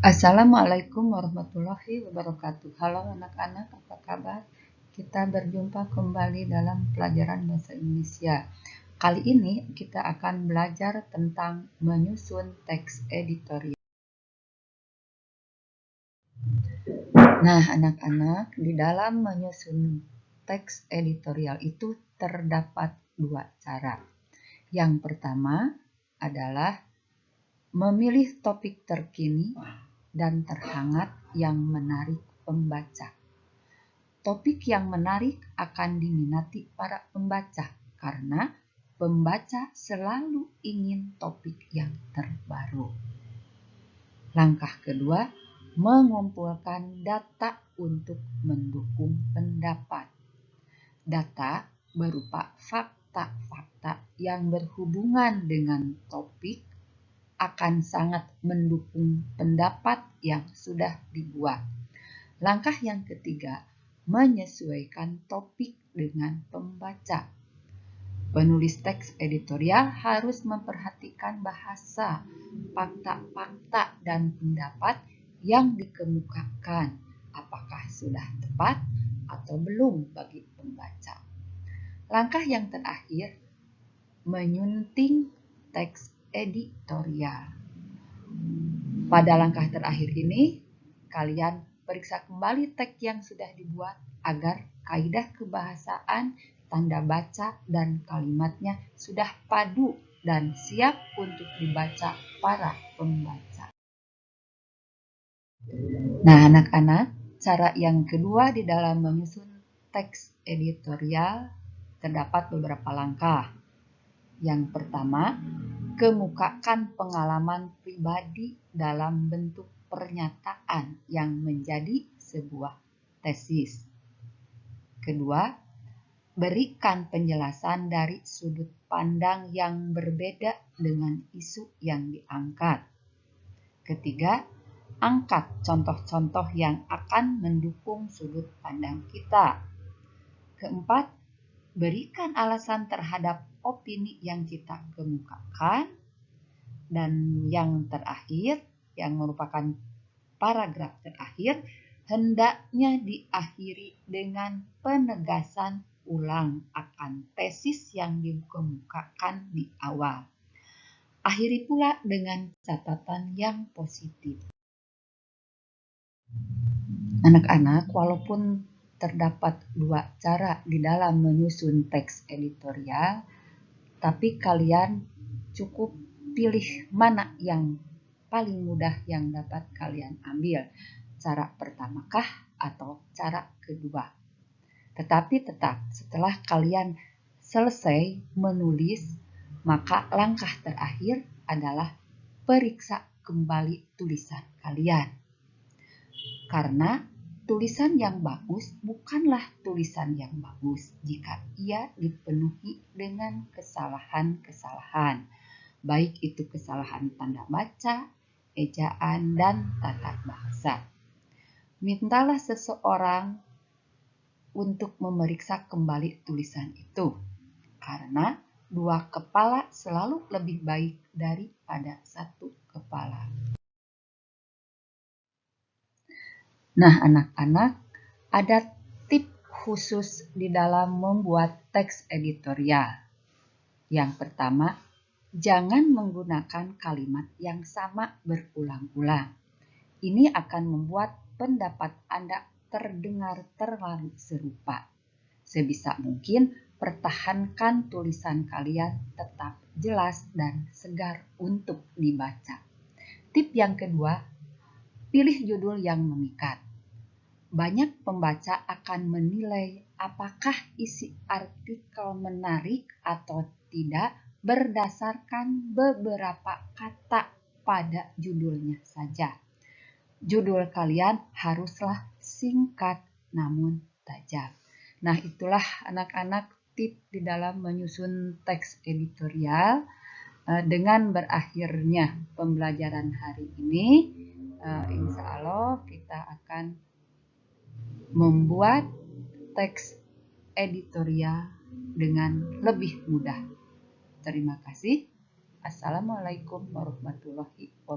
Assalamualaikum warahmatullahi wabarakatuh. Halo anak-anak, apa kabar? Kita berjumpa kembali dalam pelajaran bahasa Indonesia. Kali ini kita akan belajar tentang menyusun teks editorial. Nah, anak-anak, di dalam menyusun teks editorial itu terdapat dua cara. Yang pertama adalah memilih topik terkini dan terhangat yang menarik pembaca. Topik yang menarik akan diminati para pembaca karena pembaca selalu ingin topik yang terbaru. Langkah kedua, mengumpulkan data untuk mendukung pendapat. Data berupa fakta-fakta yang berhubungan dengan topik akan sangat mendukung pendapat yang sudah dibuat. Langkah yang ketiga, menyesuaikan topik dengan pembaca. Penulis teks editorial harus memperhatikan bahasa, fakta-fakta, dan pendapat yang dikemukakan, apakah sudah tepat atau belum bagi pembaca. Langkah yang terakhir, menyunting teks editorial. Pada langkah terakhir ini, kalian periksa kembali teks yang sudah dibuat agar kaidah kebahasaan, tanda baca, dan kalimatnya sudah padu dan siap untuk dibaca para pembaca. Nah, anak-anak, cara yang kedua di dalam menyusun teks editorial terdapat beberapa langkah. Yang pertama, kemukakan pengalaman pribadi dalam bentuk pernyataan yang menjadi sebuah tesis. Kedua, berikan penjelasan dari sudut pandang yang berbeda dengan isu yang diangkat. Ketiga, angkat contoh-contoh yang akan mendukung sudut pandang kita. Keempat, berikan alasan terhadap opini yang kita kemukakan. Dan yang terakhir, yang merupakan paragraf terakhir, hendaknya diakhiri dengan penegasan ulang akan tesis yang dikemukakan di awal. Akhiri pula dengan catatan yang positif. Anak-anak, walaupun terdapat dua cara di dalam menyusun teks editorial, tapi kalian cukup pilih mana yang paling mudah yang dapat kalian ambil. Cara pertamakah atau cara kedua? Tetapi tetap setelah kalian selesai menulis, maka langkah terakhir adalah periksa kembali tulisan kalian. Karena tulisan yang bagus bukanlah tulisan yang bagus jika ia dipenuhi dengan kesalahan-kesalahan, baik itu kesalahan tanda baca, ejaan, dan tata bahasa. Mintalah seseorang untuk memeriksa kembali tulisan itu, karena dua kepala selalu lebih baik daripada satu kepala. Nah, anak-anak, ada tip khusus di dalam membuat teks editorial. Yang pertama, jangan menggunakan kalimat yang sama berulang-ulang. Ini akan membuat pendapat Anda terdengar terlalu serupa. Sebisa mungkin, pertahankan tulisan kalian tetap jelas dan segar untuk dibaca. Tip yang kedua, pilih judul yang memikat. Banyak pembaca akan menilai apakah isi artikel menarik atau tidak berdasarkan beberapa kata pada judulnya saja. Judul kalian haruslah singkat namun tajam. Nah, itulah anak-anak tip di dalam menyusun teks editorial. Dengan berakhirnya pembelajaran hari ini, insya Allah kita akan membuat teks editorial dengan lebih mudah. Terima kasih. Assalamualaikum warahmatullahi wabarakatuh.